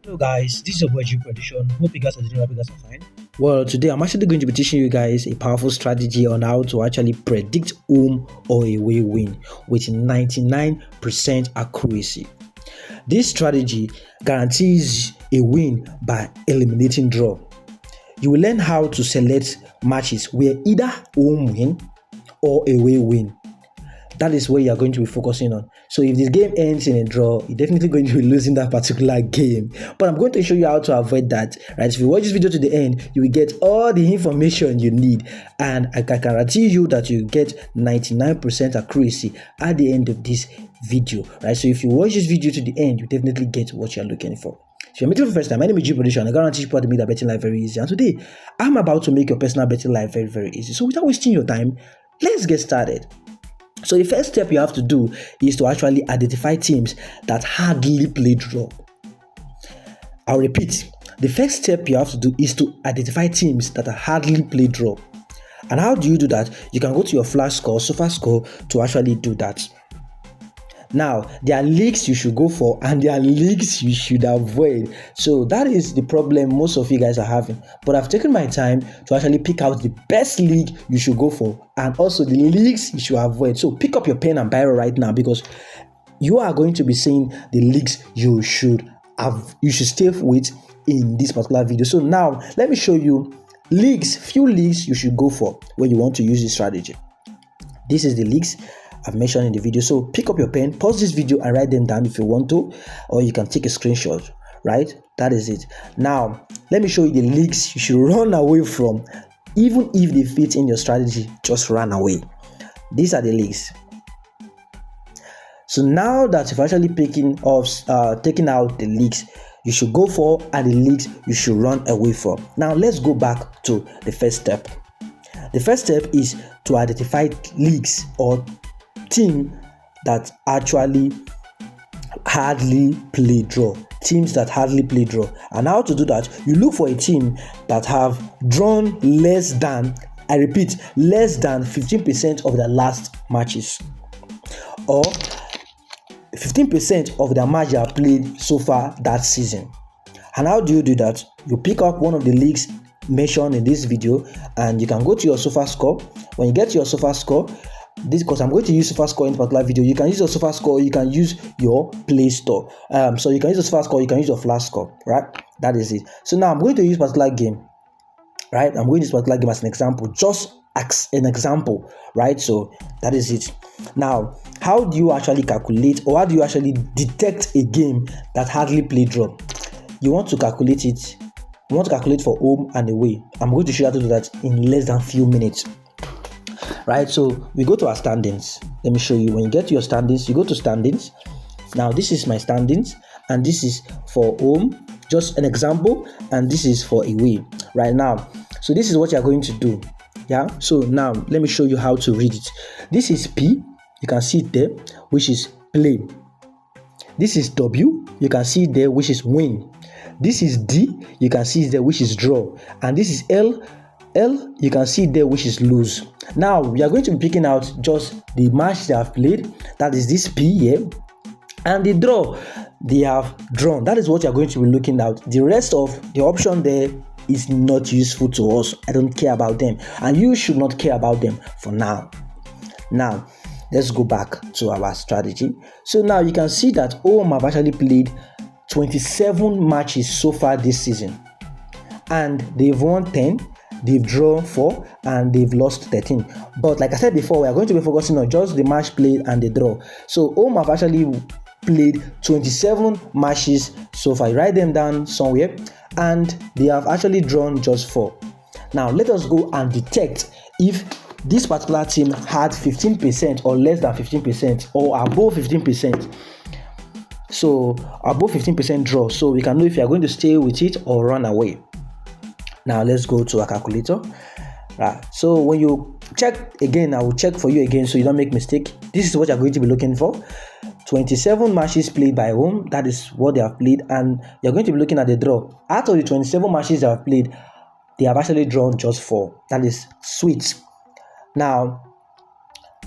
Hello guys, this is your boy G Prediction. Hope you guys are doing well, you guys are fine. Well, today I'm actually going to be teaching you guys a powerful strategy on how to actually predict home or away win with 99% accuracy. This strategy guarantees a win by eliminating draw. You will learn how to select matches where either home win or away win. That is where you are going to be focusing on. So if this game ends in a draw, you're definitely going to be losing that particular game. But I'm going to show you how to avoid that. Right? If you watch this video to the end, you will get all the information you need. And I can guarantee you that you get 99% accuracy at the end of this video. Right? So if you watch this video to the end, you definitely get what you're looking for. If you're meeting for the first time, my name is G Prediction. I guarantee you to make that betting life very easy. And today, I'm about to make your personal betting life very, very easy. So without wasting your time, let's get started. So the first step you have to do is to actually identify teams that hardly play draw. I'll repeat. The first step you have to do is to identify teams that hardly play draw. And how do you do that? You can go to your Flashscore Sofascore to actually do that. Now, there are leagues you should go for and there are leagues you should avoid. So that is the problem most of you guys are having. But I've taken my time to actually pick out the best league you should go for and also the leagues you should avoid. So pick up your pen and biro right now because you are going to be seeing the leagues you should stay with in this particular video. So now let me show you few leagues you should go for when you want to use this strategy. This is the leagues I've mentioned in the video. So pick up your pen, pause this video and write them down if you want to, or you can take a screenshot, right? That is it. Now, let me show you the leagues you should run away from. Even if they fit in your strategy, just run away. These are the leagues. So now that you've actually taken out the leagues you should go for and the leagues you should run away from. Now, let's go back to the first step. The first step is to identify leagues or team that actually hardly play draw. Teams that hardly play draw. And how to do that? You look for a team that have drawn less than 15% of their last matches, or 15% of their match they have played so far that season. And how do you do that? You pick up one of the leagues mentioned in this video and you can go to your Sofascore. When you get to your Sofascore, because I'm going to use Sofascore in this particular video, you can use your Sofascore, you can use your Play Store. So you can use your Sofascore, you can use your Flashscore, right? That is it. So now I'm going to use particular game, right? I'm going to use particular game as an example, just as an example, right? So that is it. Now, how do you actually calculate, or how do you actually detect a game that hardly play draw? You want to calculate it. You want to calculate for home and away. I'm going to show you how to do that in less than a few minutes. Right, so we go to our standings. Let me show you. When you get to your standings, you go to standings. Now this is my standings and this is for home, just an example, and this is for away right now. So this is what you're going to do. Yeah, so now let me show you how to read it. This is P, you can see it there, which is play. This is W, you can see it there, which is win. This is D, you can see it there, which is draw. And this is L, you can see there, which is lose. Now we are going to be picking out just the match they have played, that is this P here, and the draw they have drawn. That is what you are going to be looking at. The rest of the option there is not useful to us. I don't care about them, and you should not care about them for now. Now let's go back to our strategy. So now you can see that home have actually played 27 matches so far this season, and they've won 10. They've drawn 4 and they've lost 13. But like I said before, we are going to be focusing on just the match played and the draw. So home have actually played 27 matches so far. Write them down somewhere, and they have actually drawn just 4. Now let us go and detect if this particular team had 15% or less than 15% or above 15%. So above 15% draw. So we can know if you are going to stay with it or run away. Now let's go to a calculator. Right. So when you check again, I will check for you again so you don't make mistake. This is what you're going to be looking for. 27 matches played by home. That is what they have played, and you're going to be looking at the draw. Out of the 27 matches they have played, they have actually drawn just 4. That is sweet. Now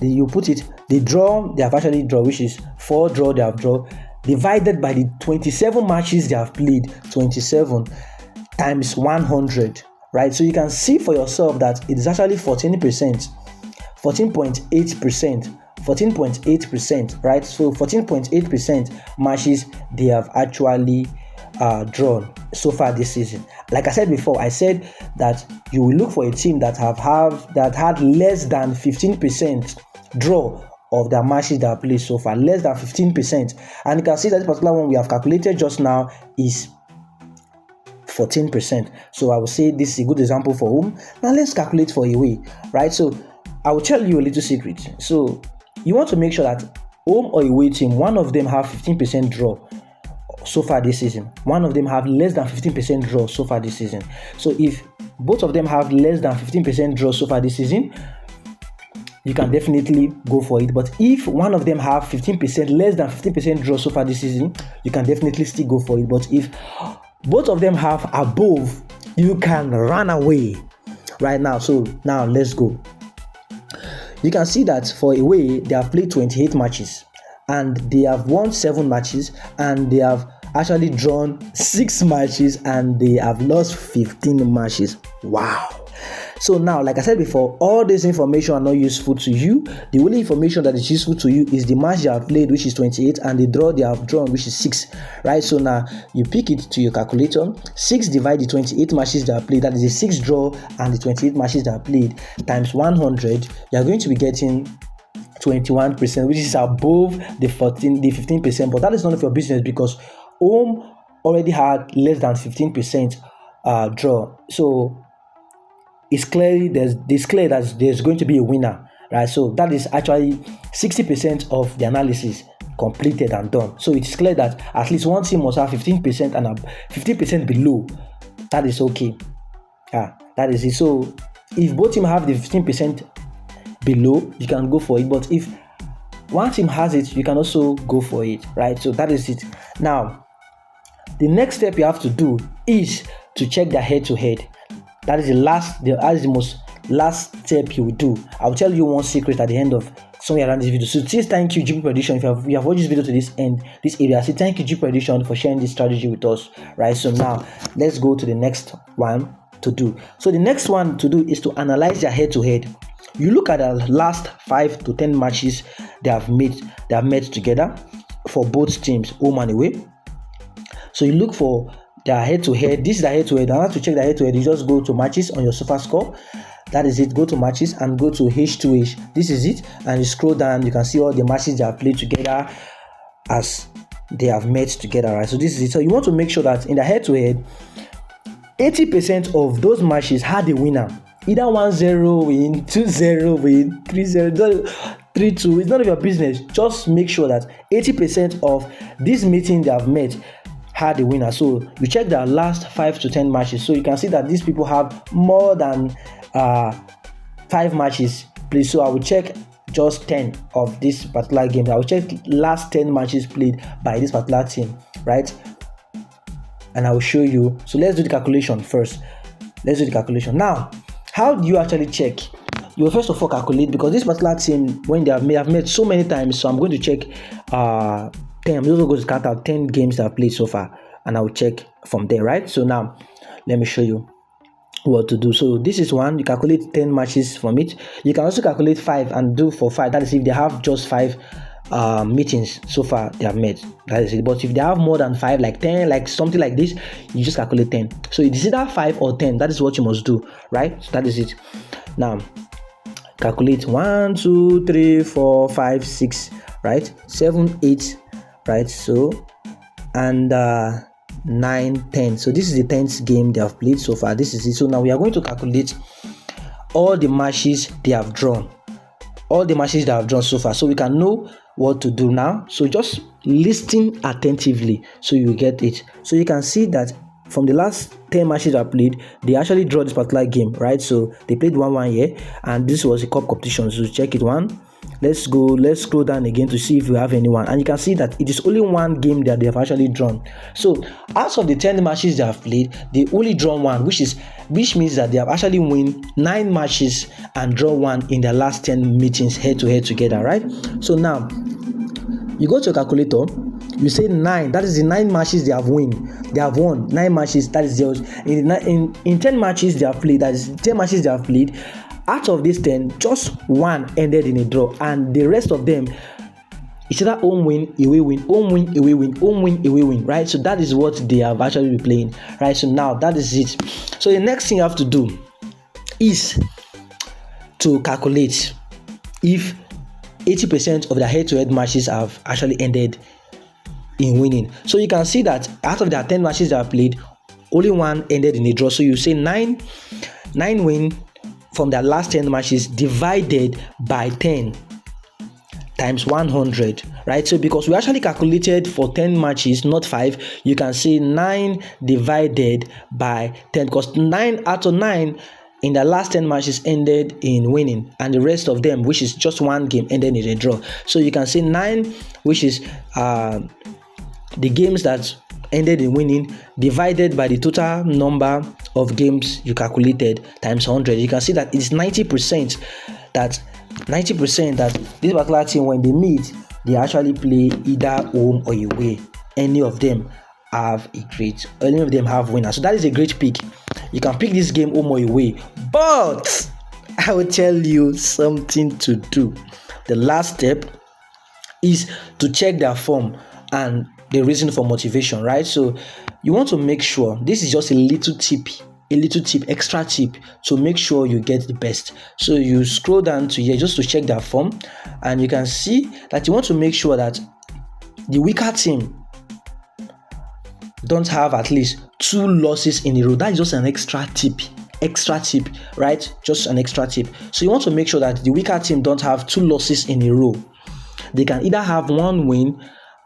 you put it, the draw they have actually drawn, which is 4 draw they have drawn. divided by the 27 matches they have played, 27 times 100, right? So you can see for yourself that it is actually 14%, 14.8%, right? So 14.8% matches they have actually drawn so far this season. Like I said before, I said that you will look for a team that had less than 15% draw of their matches that are played so far, less than 15%. And you can see that this particular one we have calculated just now is 14%. So I would say this is a good example for home. Now let's calculate for away, right? So I will tell you a little secret. So you want to make sure that home or away team, one of them have 15% draw so far this season. One of them have less than 15% draw so far this season. So if both of them have less than 15% draw so far this season, you can definitely go for it. But if one of them have 15%, less than 15% draw so far this season, you can definitely still go for it. But if both of them have above, you can run away right now. So now let's go. You can see that for away, they have played 28 matches and they have won 7 matches and they have actually drawn 6 matches and they have lost 15 matches. Wow. So now, like I said before, all this information are not useful to you. The only information that is useful to you is the match they have played, which is 28, and the draw they have drawn, which is 6, right? So now you pick it to your calculator. 6 divide the 28 matches they have played, that is the 6 draw and the 28 matches they have played, times 100, you are going to be getting 21%, which is above the 15%. But that is none of your business because home already had less than 15% draw. So it's clear that there's going to be a winner, right? So that is actually 60% of the analysis completed and done. So it's clear that at least one team must have 15% and 15% below. That is okay. That is it. So if both teams have the 15% below, you can go for it. But if one team has it, you can also go for it, right? So that is it. Now, the next step you have to do is to check their head-to-head. That is the most last step you will do. I'll tell you one secret at the end of somewhere around this video. So say thank you, GP Prediction. If you have watched this video to this end, this area, say thank you, GP Prediction, for sharing this strategy with us, right? So now let's go to the next one to do. So the next one to do is to analyze their head-to-head. You look at the last 5 to 10 matches they have met together for both teams, home and away. So you look for their head-to-head. This is the head-to-head. Now to check the head-to-head, you just go to matches on your Sofascore. That is it. Go to matches and go to H2H. This is it. And you scroll down, you can see all the matches they have played together as they have met together, right? So this is it. So you want to make sure that in the head-to-head, 80% of those matches had a winner. Either 1-0 win, 2-0 win, 3-0, 3-2. It's none of your business. Just make sure that 80% of this meeting they have met had a winner. So you check their last 5 to 10 matches. So you can see that these people have more than 5 matches played. So I will check just 10 of this particular game. I will check last 10 matches played by this particular team, right? And I will show you. So let's do the calculation first. Now, how do you actually check? You will first of all calculate, because this particular team, when they have met so many times, so I'm going to check 10. I'm also going to count out 10 games that I've played so far, and I'll check from there, right? So now let me show you what to do. So this is one. You calculate 10 matches from it. You can also calculate 5 and do for 5. That is if they have just 5 meetings so far they have met. That is it. But if they have more than 5, like 10, like something like this, you just calculate 10. So it is either 5 or 10. That is what you must do, right? So that is it. Now calculate 1, 2, 3, 4, 5, 6, right? 7, 8, right? So and 9, 10. So this is the 10th game they have played so far. This is it. So now we are going to calculate all the matches they have drawn. All the matches they have drawn so far. So we can know what to do now. So just listen attentively so you get it. So you can see that from the last 10 matches I played, they actually draw this particular game, right? So they played 1-1 here, and this was a cup competition. So check it one. Let's scroll down again to see if we have anyone, and you can see that it is only one game that they have actually drawn. So out of the 10 matches they have played, they only drawn one, which means that they have actually won 9 matches and draw 1 in their last 10 meetings head to head together, right? So now you go to a calculator, you say 9. That is the 9 matches they have won. They have won 9 matches. That is theirs. In 10 matches they have played. That is 10 matches they have played. Out of these 10, just 1 ended in a draw, and the rest of them, it's either home win, away win, home win, away win, home win, away win, right? So that is what they have actually been playing, right? So now that is it. So the next thing you have to do is to calculate if 80% of their head-to-head matches have actually ended in winning. So you can see that out of their 10 matches they have played, only 1 ended in a draw. So you say 9 win from their last 10 matches divided by 10 times 100, right? So because we actually calculated for 10 matches, not 5, you can say 9 divided by 10, because 9 out of 9 in the last 10 matches ended in winning, and the rest of them, which is just 1 game, ended in a draw. So you can say 9, which is the games that ended in winning, divided by the total number of games you calculated times 100. You can see that it's 90% that this particular team, when they meet, they actually play either home or away. Any of them have winners. So that is a great pick. You can pick this game home or away, but I will tell you something to do. The last step is to check their form and the reason for motivation, right? So you want to make sure, this is just a little tip, extra tip to make sure you get the best. So you scroll down to here just to check their form, and you can see that you want to make sure that the weaker team don't have at least 2 losses in a row. That is just an extra tip, right? Just an extra tip. So you want to make sure that the weaker team don't have 2 losses in a row. They can either have 1 win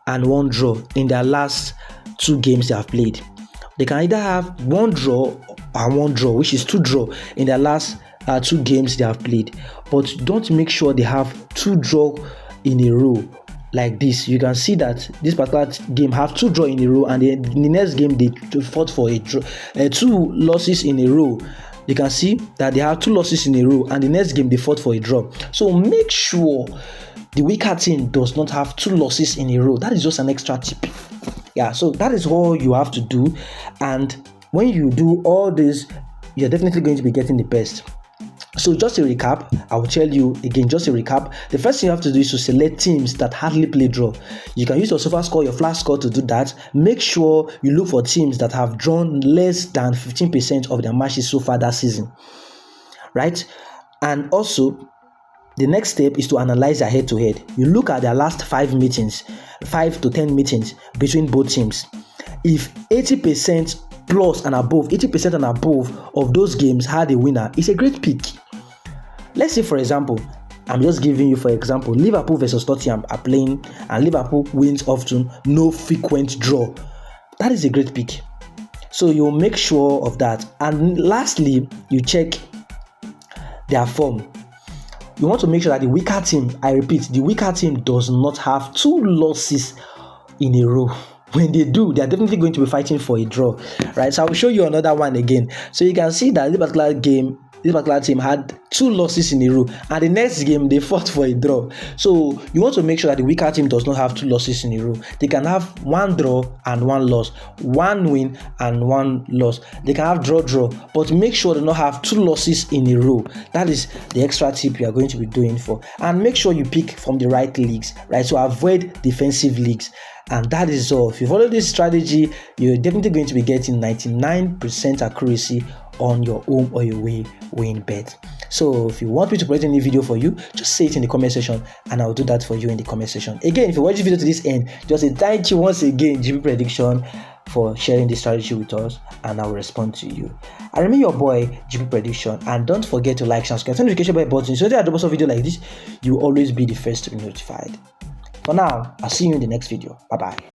and 1 draw in their last 2 games they have played. They can either have 1 draw and 1 draw, which is 2 draw in their last 2 games they have played. But don't make sure they have 2 draw in a row like this. You can see that this particular game have 2 draw in a row, and in the next game they fought for a draw, 2 losses in a row. You can see that they have 2 losses in a row, and the next game they fought for a draw. So make sure the weaker team does not have 2 losses in a row. That is just an extra tip. Yeah, so that is all you have to do. And when you do all this, you're definitely going to be getting the best. So just a recap, I will tell you again, just a recap. The first thing you have to do is to select teams that hardly play draw. You can use your Sofascore, your Flashscore to do that. Make sure you look for teams that have drawn less than 15% of their matches so far that season, right? And also, the next step is to analyze their head-to-head. You look at their last 5 meetings, 5 to 10 meetings between both teams. If 80% plus and above, 80% and above of those games had a winner, it's a great pick. Let's say, for example, I'm just giving you for example, Liverpool versus Tottenham are playing, and Liverpool wins often, no frequent draw. That is a great pick. So you'll make sure of that. And lastly, you check their form. You want to make sure that the weaker team, I repeat, the weaker team does not have 2 losses in a row. When they do, they are definitely going to be fighting for a draw, right? So I will show you another one again. So you can see that this particular team had 2 losses in a row, and the next game they fought for a draw. So you want to make sure that the weaker team does not have 2 losses in a row. They can have 1 draw and 1 loss, 1 win and 1 loss. They can have draw, but make sure they don't have 2 losses in a row. That is the extra tip you are going to be doing for. And make sure you pick from the right leagues, right? So avoid defensive leagues. And that is all. If you follow this strategy, you're definitely going to be getting 99% accuracy on your home or away win bet. So if you want me to create any video for you, just say it in the comment section and I'll do that for you in the comment section. Again, if you watch the video to this end, just say thank you once again, GB Prediction, for sharing this strategy with us, and I will respond to you. I remain your boy, GB Prediction, and don't forget to like, share, subscribe, turn the notification bell button so that I drop a video like this, you will always be the first to be notified. For now, I'll see you in the next video. Bye bye.